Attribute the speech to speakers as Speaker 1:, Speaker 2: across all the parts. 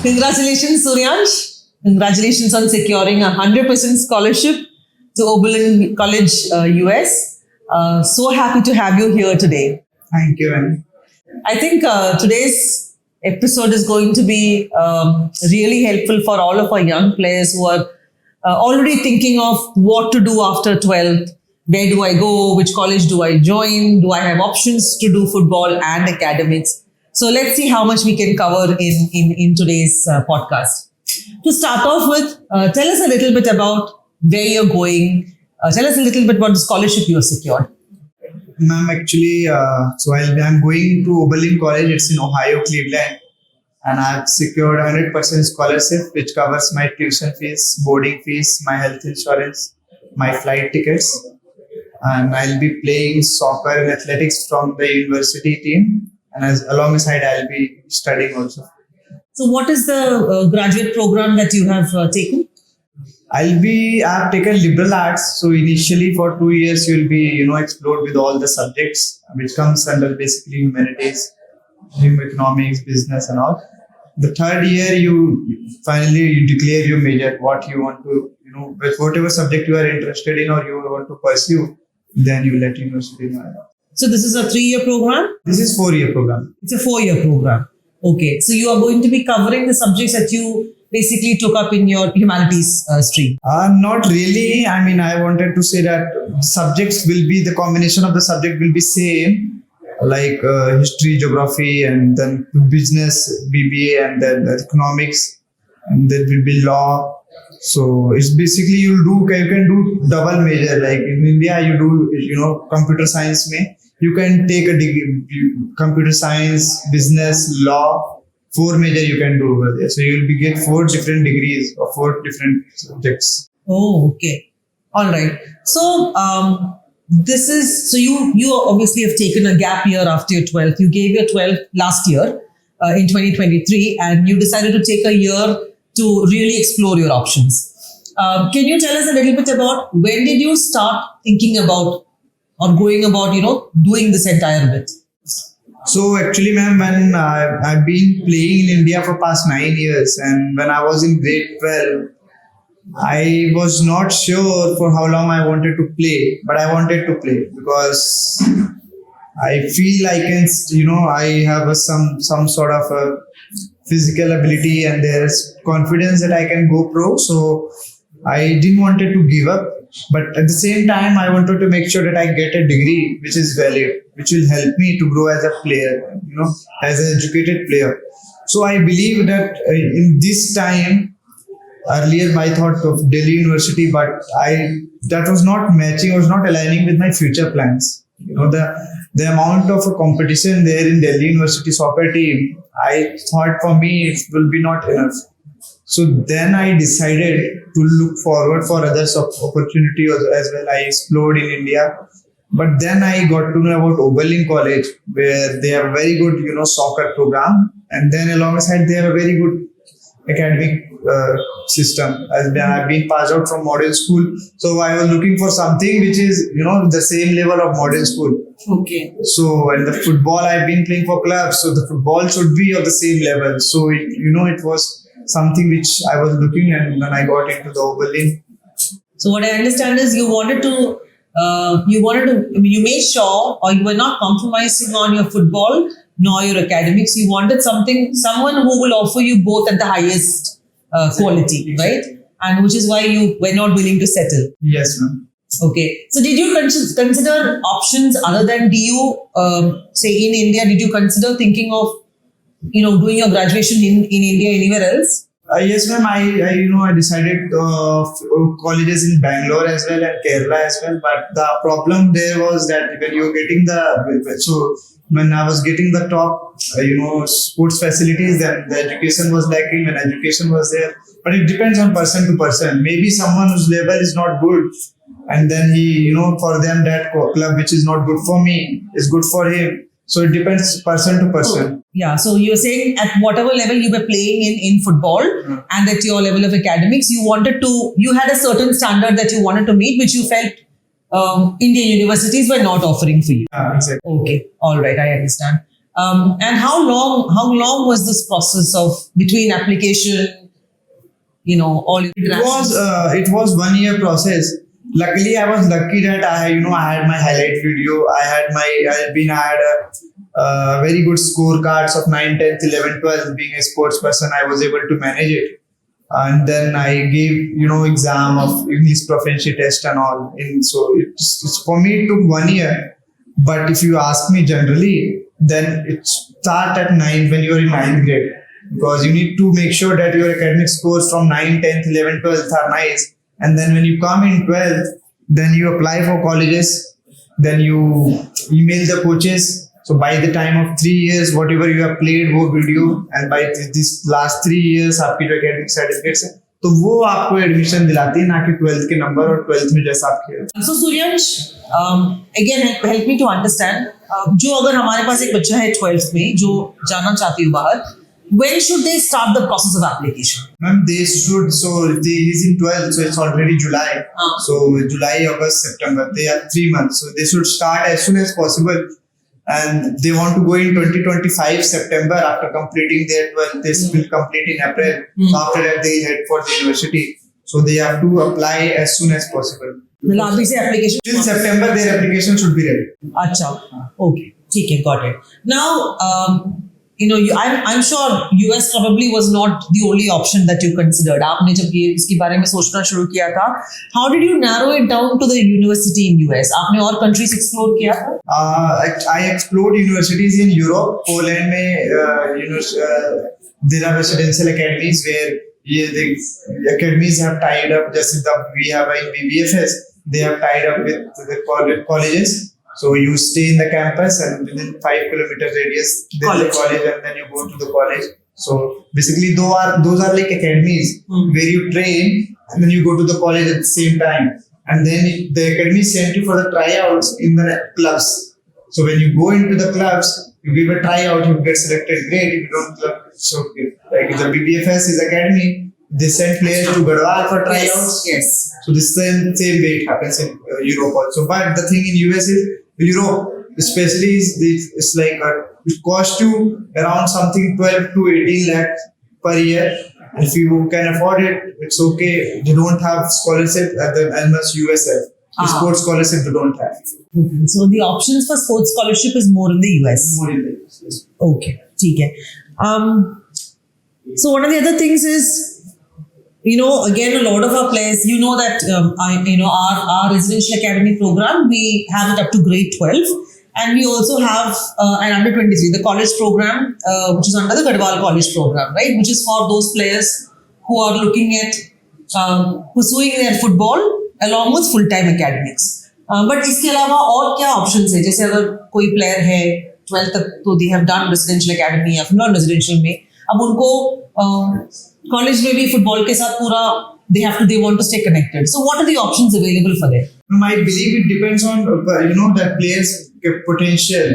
Speaker 1: Congratulations, Suryansh. Congratulations on securing a 100% scholarship to Oberlin College, US. So happy to have you here today.
Speaker 2: Thank you, Annie.
Speaker 1: I think today's episode is going to be really helpful for all of our young players who are already thinking of what to do after 12th. Where do I go? Which college do I join? Do I have options to do football and academics? So let's see how much we can cover in today's podcast. To start off with, tell us a little bit about where you're going. Tell us a little bit about the scholarship you have secured.
Speaker 2: Ma'am, actually, I'm going to Oberlin College. It's in Ohio, Cleveland. And I've secured 100% scholarship, which covers my tuition fees, boarding fees, my health insurance, my flight tickets. And I'll be playing soccer and athletics from the university team. And alongside, I'll be studying also.
Speaker 1: So what is the graduate program that you have taken?
Speaker 2: I've taken liberal arts. So initially for 2 years, you'll be, explored with all the subjects, which comes under basically humanities, economics, business and all. The third year, you declare your major, what you want to, with whatever subject you are interested in or you want to pursue, then you let university know.
Speaker 1: So this is a 3-year program?
Speaker 2: This is 4-year program.
Speaker 1: It's a 4-year program. Okay. So you are going to be covering the subjects that you basically took up in your humanities stream.
Speaker 2: Not really. I mean, I wanted to say that subjects will be, the combination of the subject will be same, like history, geography, and then business, BBA, and then economics, and then will be law. So it's basically you can do double major. Like in India, you do, computer science mein. You can take a degree, computer science, business, law, 4 major you can do over there. So you will get 4 different degrees or 4 different subjects.
Speaker 1: Oh, okay. All right. So you obviously have taken a gap year after your 12th. You gave your 12th last year in 2023 and you decided to take a year to really explore your options. Can you tell us a little bit about when did you start thinking about or going about, doing this entire bit?
Speaker 2: So actually, ma'am, when I've been playing in India for past 9 years, and when I was in grade 12, I was not sure for how long I wanted to play, but I wanted to play because I feel I can, I have some sort of a physical ability and there's confidence that I can go pro. So I didn't want to give up, but at the same time, I wanted to make sure that I get a degree which is valid, which will help me to grow as a player, as an educated player. So I believe that in this time, earlier I thought of Delhi University, but that was not matching, was not aligning with my future plans. The amount of competition there in Delhi University soccer team, I thought for me it will be not enough. So then I decided to look forward for other opportunities as well. I explored in India. But then I got to know about Oberlin College, where they have a very good, soccer program. And then alongside, they have a very good academic system. I've been passed out from modern school. So I was looking for something which is, the same level of modern school.
Speaker 1: Okay.
Speaker 2: So, and the football, I've been playing for clubs. So the football should be of the same level. So, it was something which I was looking at when I got into the Oberlin.
Speaker 1: So what I understand is you made sure or you were not compromising on your football nor your academics. You wanted someone who will offer you both at the highest quality, right? And which is why you were not willing to settle.
Speaker 2: Yes, ma'am.
Speaker 1: Okay. So did you consider options other than say in India, did you consider thinking of, doing your graduation in India anywhere else?
Speaker 2: Yes, ma'am. I decided colleges in Bangalore as well and Kerala as well. But the problem there was that when you're getting when I was getting the top, sports facilities, then the education was lacking when education was there. But it depends on person to person. Maybe someone whose level is not good, and then he, for them that club which is not good for me is good for him. So it depends person to person.
Speaker 1: Yeah. So you're saying at whatever level you were playing in football and at your level of academics, you had a certain standard that you wanted to meet, which you felt Indian universities were not offering for you.
Speaker 2: Exactly.
Speaker 1: Okay. All right. I understand. And how long was this process of between application, all your interactions?
Speaker 2: It was 1 year process. Luckily, I was lucky that I had my highlight video. I had a very good scorecards of 9, 10th, 11th, 12th. Being a sports person, I was able to manage it. And then I gave exam of English proficiency test and all. So it's for me it took 1 year. But if you ask me generally, then it start at 9 when you are in 9th grade, because you need to make sure that your academic scores from 9, 10th, 11th, 12th are nice. And then when you come in 12th, then you apply for colleges, then you email the coaches. So by the time of 3 years, whatever you have played, वो video, and by this last 3 years, आपकी जो academic certificates है, तो वो आपको admission दिलाती है, ना कि 12th के number और 12th में जैसा आप खेल.
Speaker 1: So Suryansh, again help me to understand. जो अगर हमारे पास एक बच्चा है 12th में जो जाना चाहती है बाहर, when should they start the process of application?
Speaker 2: Ma'am, they should. So he's in 12th, so it's already July. So July, August, September, they have 3 months. So they should start as soon as possible. And they want to go in 2025 September after completing their 12th. They will complete in April. So after that, they head for the university. So they have to apply as soon as possible.
Speaker 1: मतलब अभी से application
Speaker 2: Till September, their application should be ready.
Speaker 1: अच्छा, okay, ठीक है, got it. Now, I'm sure US probably was not the only option that you considered. आपने जब ये इसके बारे में सोचना शुरू किया था, how did you narrow it down to the university in US? आपने और countries explore किया था?
Speaker 2: I explored universities in Europe. Poland में there are residential academies where the academies have tied up. Just we have in BBFS, they have tied up with the colleges. So you stay in the campus and within 5 kilometers radius there is a college, and then you go to the college. So basically those are like academies where you train and then you go to the college at the same time. And then the academy sent you for the tryouts in the clubs. So when you go into the clubs, you give a tryout, you get selected, great. If you don't, so like the BBFS is academy, they send players to Garhwal for tryouts.
Speaker 1: Yes.
Speaker 2: So this same way it happens in Europe also. But the thing in US is, Europe especially it's like it costs you around something 12 to 18 lakhs per year. And if you can afford it, it's okay. They don't have scholarship as much US have. Sports scholarship they don't have.
Speaker 1: So the options for sports scholarship is more in the US.
Speaker 2: More in the US. Yes.
Speaker 1: Okay, ठीक है. So one of the other things is, again, a lot of our players, that, our residential academy program, we have it up to grade 12. And we also have an under 23, the college program, which is under the Gadwal College program, right? Which is for those players who are looking at pursuing their football along with full-time academics. But इसके अलावा और क्या options है? जैसे अगर कोई player है 12th तक तो they have done residential academy या फिर non-residential में, अब उनको college में भी football के साथ पूरा they want to stay connected. So what are the options available for them?
Speaker 2: I believe it depends on that player's potential.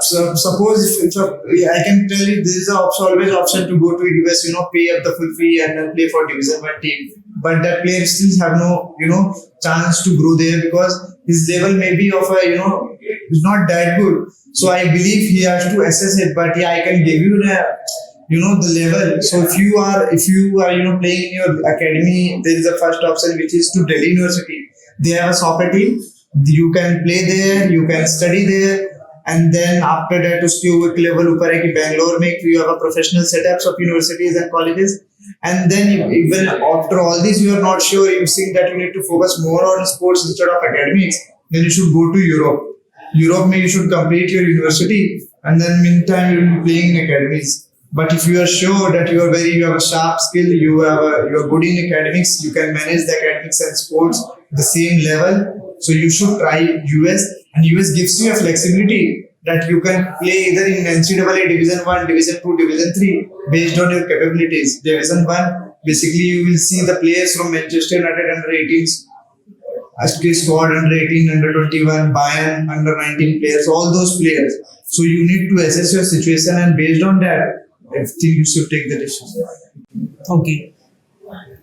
Speaker 2: Suppose if I can tell you, there is always option to go to US, pay up the full fee and then play for Division 1 team. But that player still have no chance to grow there because his level may be of is not that good. So I believe he has to assess it. But yeah, I can give you the level. So if you are playing in your academy, there is a first option which is to Delhi University. They have a soccer team. You can play there, you can study there, and then after that उसके एक level ऊपर है कि Bangalore में you have a professional setups of universities and colleges, and then even after all this you are not sure, you think that you need to focus more on sports instead of academics, then you should go to Europe. Europe में you should complete your university, and then meantime you will be playing in academies. But if you are sure that you have a sharp skill, you are good in academics, you can manage the academics and sports the same level. So you should try US, and US gives you a flexibility that you can play either in NCAA Division 1, Division 2, Division 3 based on your capabilities. Division 1, basically you will see the players from Manchester United under 18s, SK squad under 18, under 21, Bayern under 19 players, all those players. So you need to assess your situation, and based on that, I think you should take the decision.
Speaker 1: Okay.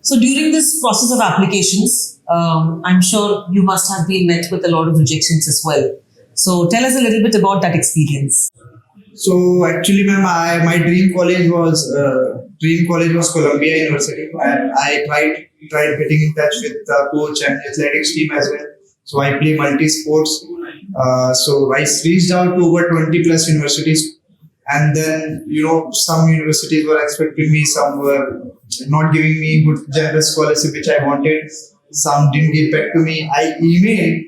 Speaker 1: So during this process of applications, I'm sure you must have been met with a lot of rejections as well. So tell us a little bit about that experience.
Speaker 2: So actually, ma'am, my dream college was Columbia University, and I tried getting in touch with the coach and athletics team as well. So I play multi sports. So I reached out to over 20 plus universities, and then some universities were expecting me, some were not giving me good generous scholarship which I wanted. Some didn't get back to me. I emailed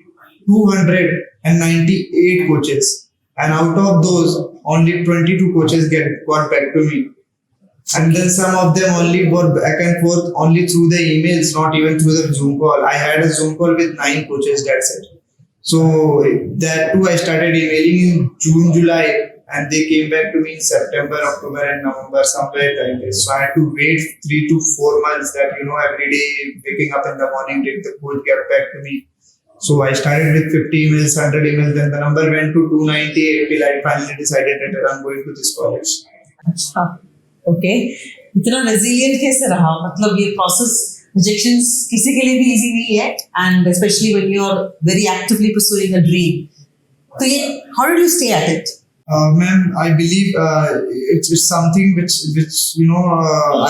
Speaker 2: 298 coaches, and out of those, only 22 coaches got back to me. And then some of them only were back and forth only through the emails, not even through the Zoom call. I had a Zoom call with 9 coaches, that's it. So that too, I started emailing in June, July, and they came back to me in September, October, and November, somewhere like this. So I had to wait 3 to 4 months that, every day waking up in the morning, did the coach get back to me? So I started with 50 emails, 100 emails, then the number went to 298 till I finally decided that I'm going to this college.
Speaker 1: अच्छा, okay. इतना resilient कैसे रहा? मतलब ये process rejections किसी के लिए भी easy नहीं है, and especially when you're very actively pursuing a dream. तो ये how did you stay at it?
Speaker 2: Ma'am, I believe it's something which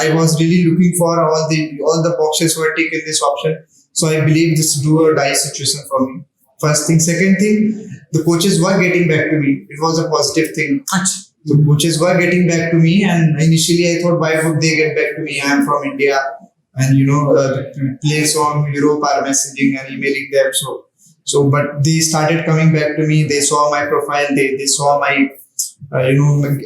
Speaker 2: I was really looking for. All the boxes were ticked in this option. So I believe this is do or die situation for me. First thing. Second thing, the coaches were getting back to me. It was a positive thing.
Speaker 1: Achha.
Speaker 2: The coaches were getting back to me, and initially I thought, why would they get back to me? I am from India, and the players from Europe are messaging and emailing them. But they started coming back to me. They saw my profile. They saw my my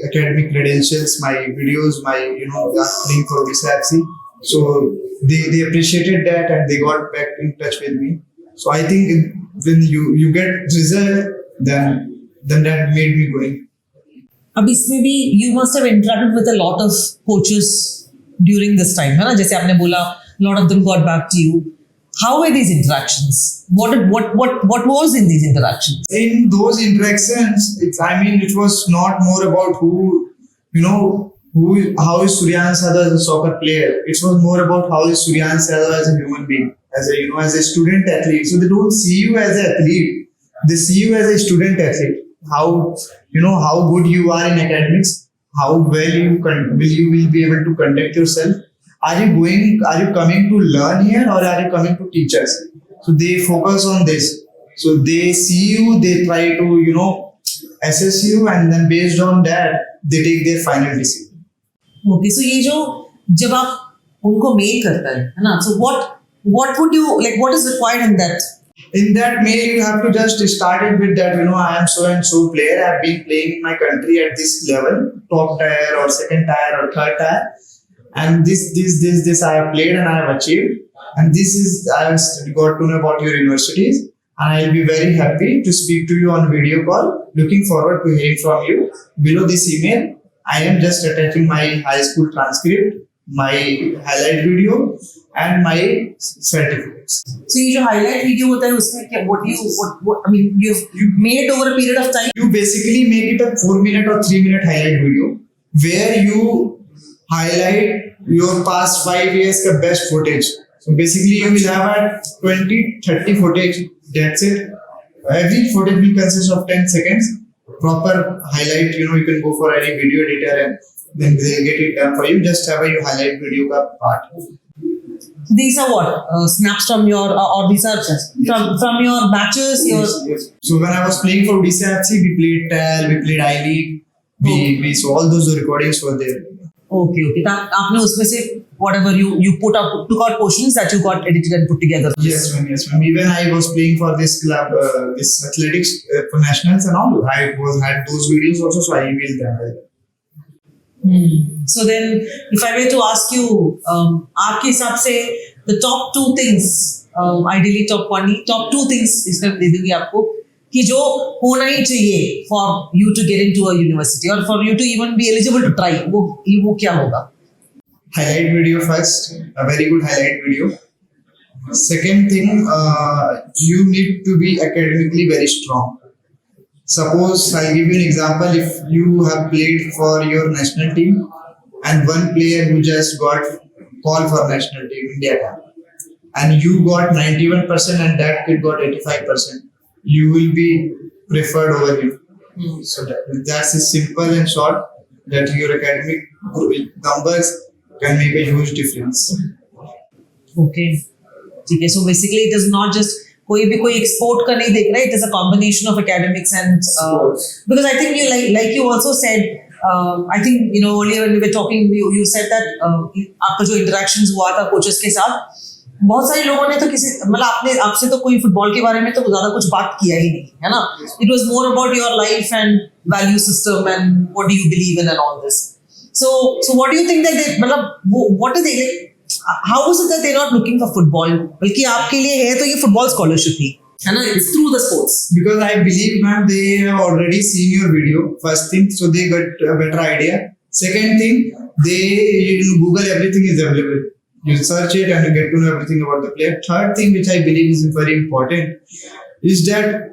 Speaker 2: academic credentials, my videos, my playing for Odisha FC. So they appreciated that, and they got back in touch with me. So I think when you get result, then that made me going.
Speaker 1: अब इसमें भी you must have interacted with a lot of coaches during this time, है ना? जैसे आपने बोला, a lot of them got back to you. How were these interactions? What was in these interactions?
Speaker 2: In those interactions, it was not more about how is Suryansh as a soccer player. It was more about how is Suryansh as a human being, as a student athlete. So they don't see you as an athlete; they see you as a student athlete. How good you are in academics, how well will be able to conduct yourself. Are you coming to learn here, or are you coming to teach us? So they focus on this. So they see you, they try to assess you, and then based on that they take their final decision.
Speaker 1: Okay, so ये जो जब आप उनको mail करता है ना? So what would you like? What is required in that?
Speaker 2: In that mail, you have to just start it with that, I am so and so player. I have been playing in my country at this level, top tier or second tier or third tier. And this I have played and I have achieved. And I have got to know about your universities. And I will be very happy to speak to you on video call. Looking forward to hearing from you. Below this email, I am just attaching my high school transcript, my highlight video, and my certificates.
Speaker 1: So ये जो highlight video होता है उसमें क्या you made it over a period of time.
Speaker 2: You basically make it a 4-minute or 3-minute highlight video where you highlight your past 5 years ka best footage. So basically you will have a 20-30 footage. That's it. Every footage will consist of 10 seconds. Proper highlight. You can go for any video editor and then they'll get it done for you. Just have a highlight video ka part.
Speaker 1: These are what? Snaps from your, or these are from your matches?
Speaker 2: Yes. So when I was playing for Odisha FC, we played TAL, we played I-League. So all those recordings were there.
Speaker 1: Okay. आपने उसमें से whatever you took out portions that you got edited and put together.
Speaker 2: Yes, ma'am. Even I was playing for this club, this athletics for nationals and all. I had those videos also, so I emailed them.
Speaker 1: So then, if I were to ask you, आपके हिसाब से the top 2 things, ideally top 1, top 2 things इसमें दे दूँगी आपको कि जो होना ही चाहिए for you to get into a university or for you to even be eligible to try, वो क्या होगा?
Speaker 2: Highlight video first, a very good highlight video. Second thing, you need to be academically very strong. Suppose I'll give you an example. If you have played for your national team and one player who just got called for national team India team, and you got 91% and that kid got 85%, you will be preferred over him. So that's a simple and short that your academic numbers can make a huge difference.
Speaker 1: Okay. Okay. So basically, it is not just कोई export का नहीं देख रहा है. It is a combination of academics and because I think you like you also said. I think earlier when we were talking, you said that आपका जो interactions हुआ था coaches के साथ, बहुत सारे लोगों ने तो आपसे तो कोई फुटबॉल के बारे में तो ज्यादा कुछ बात किया ही नहीं, है ना? It was more about your life and value system and what do you believe in and all this. So what do you think that what are they like? How is it that they're not looking for football? बल्कि आपके लिए है तो ये football scholarship ही, है ना? It's through the sports.
Speaker 2: Because I believe, ma'am, they have already seen your video. First thing, so they got a better idea. Second thing, in Google everything is available. You search it and you get to know everything about the player. Third thing, which I believe is very important, is that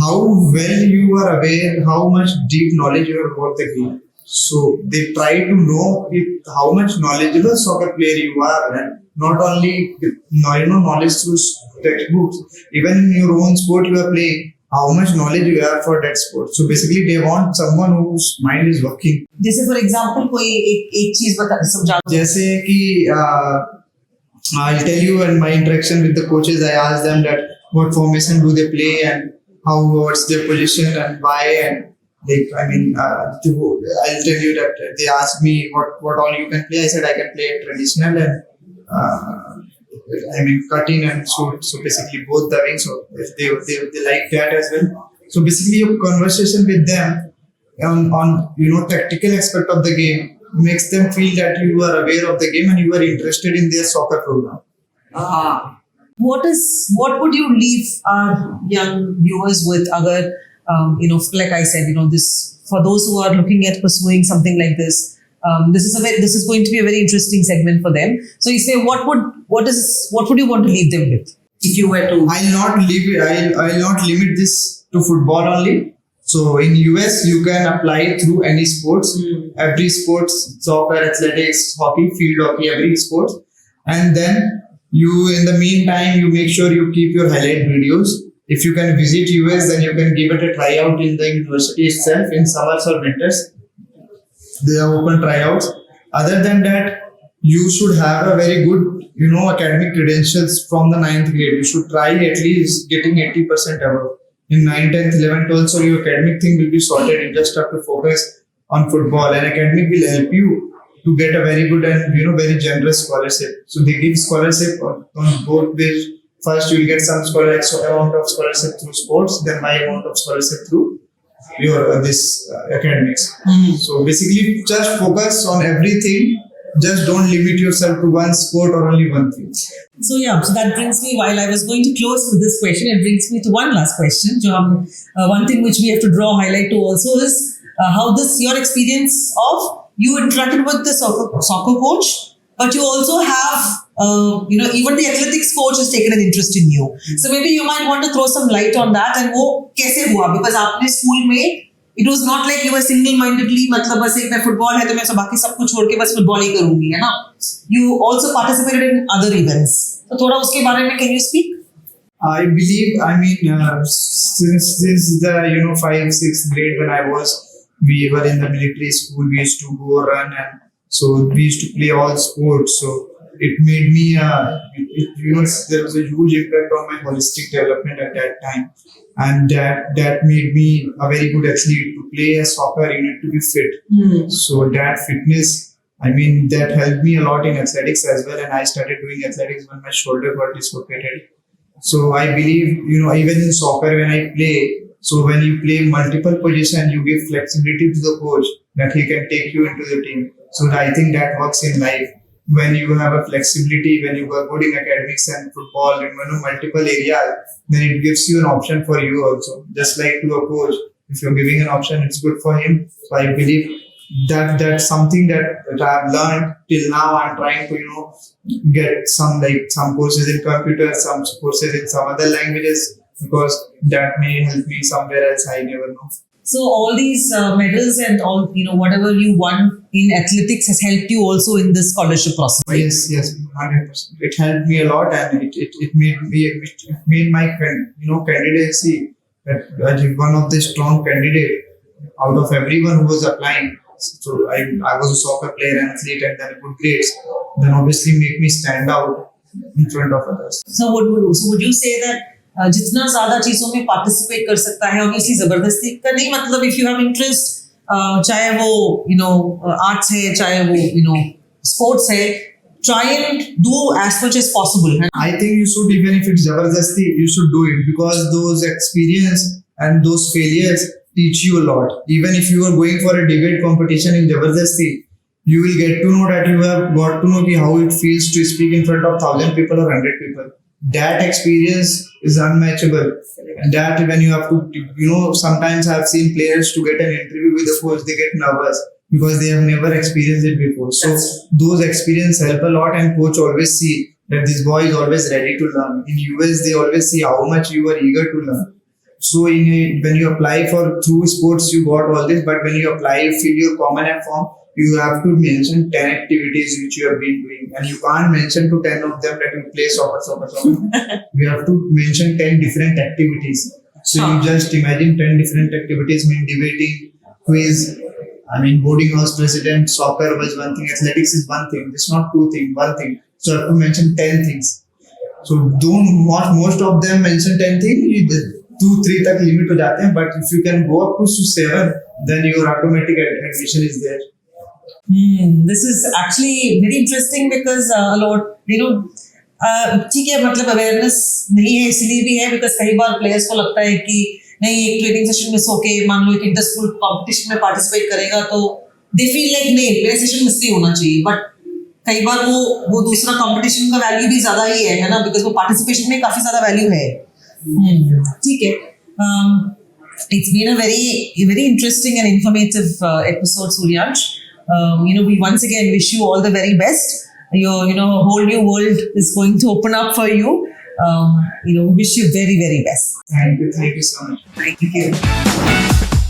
Speaker 2: how well you are aware, how much deep knowledge you have about the game. So they try to know how much knowledgeable soccer player you are, and not only knowledge through textbooks. Even in your own sport you are playing, how much knowledge you have for that sport. So basically they want someone whose mind is working.
Speaker 1: जैसे for example कोई एक चीज समझा.
Speaker 2: जैसे कि I'll tell you, in my interaction with the coaches, I asked them that what formation do they play and what's their position and why, and I'll tell you that they asked me what all you can play. I said I can play traditional and cutting and shoot. So basically both the wings. So if they like that as well. So basically your conversation with them on tactical aspect of the game makes them feel that you are aware of the game and you are interested in their soccer program.
Speaker 1: What would you leave our young viewers with? Agar, like I said, this for those who are looking at pursuing something like this, this is going to be a very interesting segment for them. So you say, what would you want to leave them with if you were to?
Speaker 2: I'll not limit this to football only. So in US, you can apply through any sports, every sports, soccer, athletics, hockey, field hockey, every sports. And then in the meantime, you make sure you keep your highlight videos. If you can visit US, then you can give it a tryout in the university itself in summers or winters. They have open tryouts. Other than that, you should have a very good, academic credentials from the 9th grade. You should try at least getting 80% above. In 9th, 10th, 11th also your academic thing will be sorted. You just have to focus on football, and academic will help you to get a very good and very generous scholarship. So they give scholarship on both ways. First you will get some amount of scholarship through sports, then my amount of scholarship through your academics. So basically just focus on everything. Just don't limit yourself to one sport or only one thing.
Speaker 1: So that brings me, while I was going to close with this question, it brings me to one last question. One thing which we have to draw highlight to also is how your experience of you interacted with the soccer coach, but you also have even the athletics coach has taken an interest in you. So maybe you might want to throw some light on that and wo kaise hua, because aapne school mein it was not like you were single-mindedly मतलब बस एक मैं football है तो मैं बाकी सब कुछ छोड़ के बस फुटबॉल ही करूँगी, है ना? You also participated in other events. तो थोड़ा उसके बारे में can you speak?
Speaker 2: I believe, since the 5th, 6th grade when we were in the military school, we used to go run, and so we used to play all sports. So it made me, there was a huge impact on my holistic development at that time. And that made me a very good athlete. To play a soccer, you need to be fit. So that fitness, that helped me a lot in athletics as well. And I started doing athletics when my shoulder got dislocated. So I believe, even in soccer when I play, so when you play multiple positions, you give flexibility to the coach that he can take you into the team. So I think that works in life. When you have a flexibility, when you are good in academics and football in multiple areas, then it gives you an option for you also. Just like to a coach, if you're giving an option, it's good for him. So I believe that's something that I've learned till now. I'm trying to get some courses in computer, some courses in some other languages, because that may help me somewhere else. I never know.
Speaker 1: So all these medals and all, whatever you won in athletics has helped you also in this scholarship process, right?
Speaker 2: Yes, 100%. It helped me a lot, and it made my candidacy that one of the strong candidates out of everyone who was applying. So I was a soccer player and athlete and then good grades. Then obviously make me stand out in front of others.
Speaker 1: So would you say that जितना ज़्यादा चीज़ों में participate कर सकता है, obviously ज़बरदस्ती का नहीं, मतलब if you have interest, चाहे वो arts है, चाहे वो sports है, try and do as much as possible.
Speaker 2: I think you should, even if it's Jabardasti, you should do it because those experience and those failures teach you a lot. Even if you are going for a debate competition in Jabardasti, you will get to know that you have got to know how it feels to speak in front of 1,000 people or 100 people. That experience is unmatchable. That when you have to, sometimes I've seen players to get an interview with a coach, they get nervous because they have never experienced it before. So those experiences help a lot, and coach always see that this boy is always ready to learn. In US, they always see how much you are eager to learn. So when you apply for through sports, you got all this, but when you apply, you fill your common app form, you have to mention 10 activities which you have been doing, and you can't mention to 10 of them that you play soccer. You have to mention 10 different activities. So you just imagine 10 different activities, mean debating, quiz, boarding house president, soccer was one thing, athletics is one thing. It's not two things, one thing. So you have to mention 10 things. So don't want most of them mention 10 things. 2-3 तक limit हो जाते हैं, but if you can go up to 7, then your automatic admission is there.
Speaker 1: This is actually very interesting because a lot, ठीक है, मतलब awareness नहीं है इसलिए भी है because कई बार players को लगता है कि नहीं, एक ट्रेनिंग सेशन मिस होके मान लो एक इंटर स्कूल कॉम्पिटिशन में पार्टिसिपेट करेगा तो they feel like नहीं, मेरा सेशन मिस नहीं होना चाहिए, but कई बार वो दूसरा कंपटीशन का वैल्यू भी ज्यादा ही है ना, बिकॉज वो पार्टिसिपेशन में काफी ज्यादा वैल्यू है. ठीक है. It's been a very interesting and informative episode, Suryansh. We once again wish you all the very best. Your whole new world is going to open up for you. We wish you very, very best.
Speaker 2: Thank you so much.
Speaker 1: Thank you.